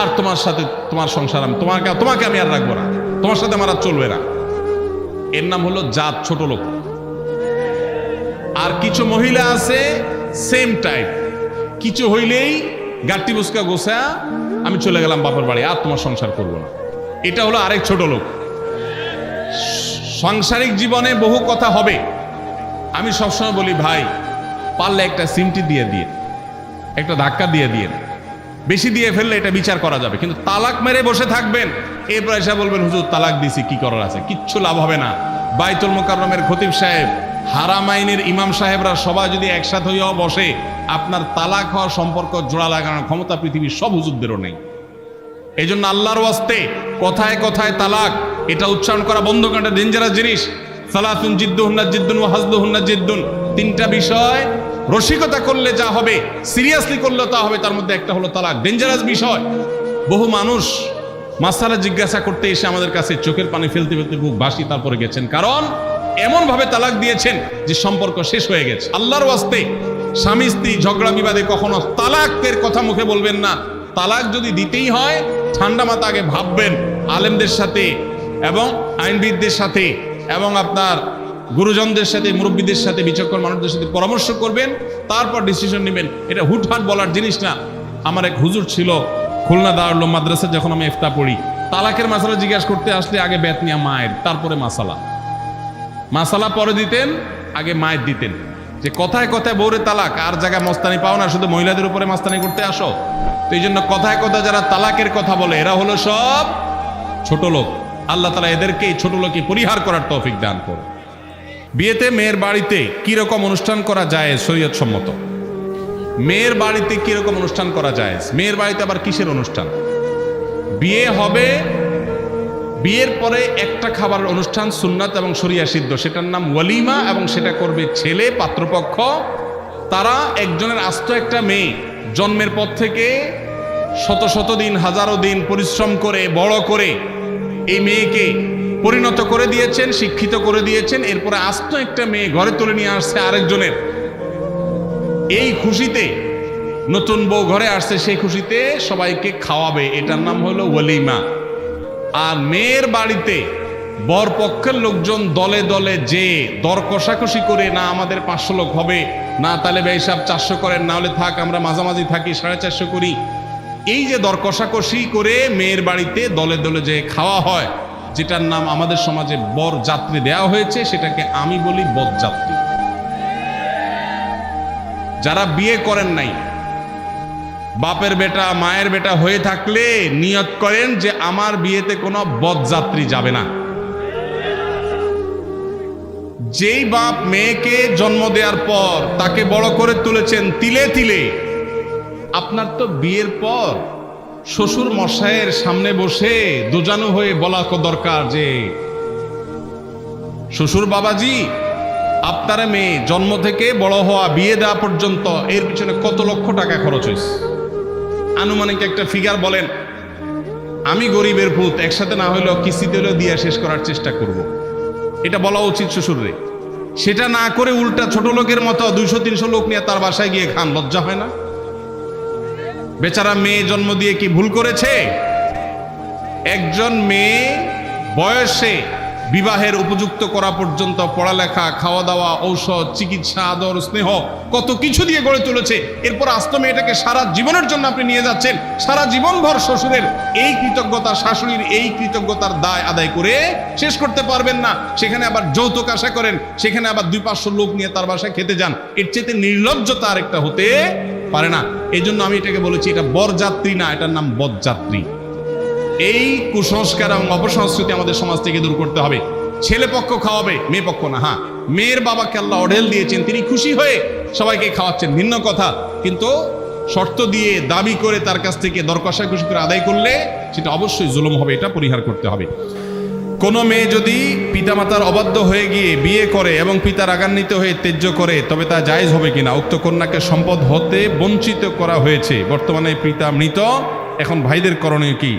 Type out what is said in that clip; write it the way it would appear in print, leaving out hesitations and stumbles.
আর তোমার সাথে তোমার সংসার আমি তোমাকে আমি আর রাখবো না, তোমার সাথে আমার আর চলবে না। এর নাম হলো জাত, ছোট লোক। আর কিছু মহিলা আছে সেম টাইপ, কিছু হইলেই গাট্টি বুসকা গোসা আমি চলে গেলাম বাপের বাড়ি, আর তোমার সংসার করবো না। এটা হলো আরেক ছোট লোক। সাংসারিক জীবনে বহু কথা হবে। আমি সবসময় বলি, ভাই পারলে একটা সিমটি দিয়ে দিয়ে, একটা ধাক্কা দিয়ে দিয়ে, বেশি দিয়ে ফেললে এটা বিচার করা যাবে, কিন্তু তালাক মেরে বসে থাকবেন, এরপর এসে বলবেন হুজুর তালাক দিছি, কি করার আছে? কিচ্ছু লাভ হবে না। বাইতুল মুকাররমের খতিব সাহেব, হারামাইনের ইমাম সাহেবরা সবাই যদি একসাথে হইয়াও বসে, আপনার তালাক হওয়ার সম্পর্ক জোড়া লাগানোর ক্ষমতা পৃথিবীর সব হুজুরদেরও নেই। এই জন্য আল্লাহর ওয়াস্তে কথায় কথায় তালাক এটা উচ্চারণ করা বন্ধ করা ডেঞ্জারাস জিনিস। সালাতুন জিদ্দুহুন্না জিদ্দুন ওয়া হাজলুহুন্না জিদ্দুন, তিনটা বিষয় রসিকতা করলে যা হবে, সিরিয়াসলি করলে তা হবে, তার মধ্যে একটা হলো তালাক। ডেঞ্জারাস বিষয়। বহু মানুষ মাসালা জিজ্ঞাসা করতে এসে আমাদের কাছে চোখের পানি ফেলতে ফেলতে বুক ভাসি তারপরে গেছেন, কারণ এমন ভাবে তালাক দিয়েছেন যে সম্পর্ক শেষ হয়ে গেছে। আল্লাহর ওয়াস্তে স্বামী স্ত্রী ঝগড়া বিবাদে কখনো তালাকের কথা মুখে বলবেন না। তালাক যদি দিতেই হয়, ঠান্ডা মাথা আগে ভাববেন, আলেমদের সাথে এবং আইনবিদদের সাথে এবং আপনার গুরুজনদের সাথে, মুরব্বীদের সাথে, বিচক্ষণ মানুষদের সাথে পরামর্শ করবেন, তারপর ডিসিশন নেবেন। এটা হুটহাট বলার জিনিস না। আমার এক হুজুর ছিল খুলনা দারুল মাদ্রাসা, যখন আমি ইফতা পড়ি, তালাকের মাসালা জিজ্ঞাসা করতে আসলে আগে বেত নিয়া মায়ের, তারপরে মাসালা পরে দিতেন, আগে মায়ের দিতেন। যে কথায় কথায় বউরে তালাক, আর জায়গায় মস্তানি পাও না, শুধু মহিলাদের উপরে মস্তানি করতে আসো। তো এই জন্য কথায় কথায় যারা তালাকের কথা বলে, এরা হলো সব ছোট লোক। আল্লাহ তাআলা এদেরকে এই ছোট লোককে পরিহার করার তৌফিক দান করুন। বিয়েতে মেয়ের বাড়িতে কি রকম অনুষ্ঠান করা যায় শরীয়ত সম্মত? মেয়ের বাড়িতে কি রকম অনুষ্ঠান করা যায়? মেয়ের বাড়িতে আবার কিসের অনুষ্ঠান? বিয়ে হবে, বিয়ের পরে একটা খাবারের অনুষ্ঠান সুন্নাত এবং শরিয়া সিদ্ধ, সেটার নাম ওয়ালিমা, এবং সেটা করবে ছেলে পাত্রপক্ষ। তারা একজনের আস্ত একটা মেয়ে জন্মের পর থেকে শত শত দিন, হাজারো দিন পরিশ্রম করে বড় করে এই মেয়েকে পরিণত করে দিয়েছেন, শিক্ষিত করে দিয়েছেন। এরপরে আস্ত একটা মেয়ে ঘরে তুলে নিয়ে আসছে আরেকজনের। এই খুশিতে, নতুন বউ ঘরে আসছে, সেই খুশিতে সবাইকে খাওয়াবে, এটার নাম হলো ওয়ালিমা। আর মেয়ের বাড়িতে বর পক্ষের লোকজন দলে দলে যে দর কষাকষি করে, না আমাদের 500 লোক হবে, না তাহলে ভাই সাহেব 400 করেন, না হলে থাক আমরা মাঝামাঝি থাকি 450 করি, এই যে দর কষাকষি করে মেয়ের বাড়িতে দলে দলে যে খাওয়া হয়, যেটার নাম আমাদের সমাজে বর যাত্রী দেওয়া হয়েছে, সেটাকে আমি বলি বরযাত্রী। যারা বিয়ে করেন নাই, বাপের বেটা মায়ের বেটা হয়ে থাকলে নিয়ত করেন যে আমার বিয়েতে কোনো বরযাত্রী যাবে না। যেই বাপ মেয়েকে জন্ম দেওয়ার পর তাকে বড় করে তুলেছেন তিলে তিলে, আপনার তো বিয়ের পর শ্বশুর মশাইয়ের সামনে বসে দোজানু হয়ে বলা দরকার যে শ্বশুর বাবাজি, আপনার মেয়ে জন্ম থেকে বড় হওয়া, বিয়ে দেওয়া পর্যন্ত এর পিছনে কত লক্ষ টাকা খরচ হয়েছে? আনুমানিক একটা ফিগার বলেন। আমি গরিবের ভূত, একসাথে না হইলেও কিস্তিতে হলেও দিয়ে শেষ করার চেষ্টা করব। এটা বলা উচিত শ্বশুরে। সেটা না করে উল্টা ছোট লোকের মতো 200-300 লোক নিয়ে তার বাসায় গিয়ে খান, লজ্জা হয় না? বেচারা মেয়ে জন্ম দিয়ে কি ভুল করেছে? একজন মেয়ে বয়সে বিবাহের উপযুক্ত করা পর্যন্ত পড়ালেখা, খাওয়া দাওয়া, ঔষধ, চিকিৎসা, আদর, স্নেহ কত কিছু দিয়ে গড়ে তুলেছে। এরপর আস্ত মেয়েটাকে সারা জীবনের জন্য আপনি নিয়ে যাচ্ছেন। সারা জীবনভর শ্বশুরের এই কৃতজ্ঞতা, শাশুড়ির এই কৃতজ্ঞতার দায় আদায় করে শেষ করতে পারবেন না। সেখানে আবার যৌতুক আশা করেন, সেখানে আবার 200-500 লোক নিয়ে তার বাসায় খেতে যান। এর চেয়ে নির্লজ্জতা আরেকটা হতে পারে না। এই জন্য আমি এটাকে বলেছি, এটা বরযাত্রী না, এটার নাম বরযাত্রী। এই কুসংস্কার এবং অপসংস্কৃতি আমাদের সমাজ থেকে দূর করতে হবে। ছেলে পক্ষ খাওয়াবে, মেয়ে পক্ষ না। হ্যাঁ, মেয়ের বাবাকে আল্লাহ অঢেল দিয়েছেন, তিনি খুশি হয়ে সবাইকে খাওয়াচ্ছেন, ভিন্ন কথা। কিন্তু শর্ত দিয়ে দাবি করে তার কাছ থেকে দর কষাকষি করে আদায় করলে সেটা অবশ্যই জুলুম হবে, এটা পরিহার করতে হবে। কোনো মেয়ে যদি পিতামাতার অবাধ্য হয়ে গিয়ে বিয়ে করে এবং পিতা রাগান্বিত হয়ে ত্যায্য করে, তবে তা জায়েজ হবে কিনা? উক্ত কন্যাকে সম্পদ হতে বঞ্চিত করা হয়েছে, বর্তমানে পিতা মৃত, এখন ভাইদের করণীয় কি?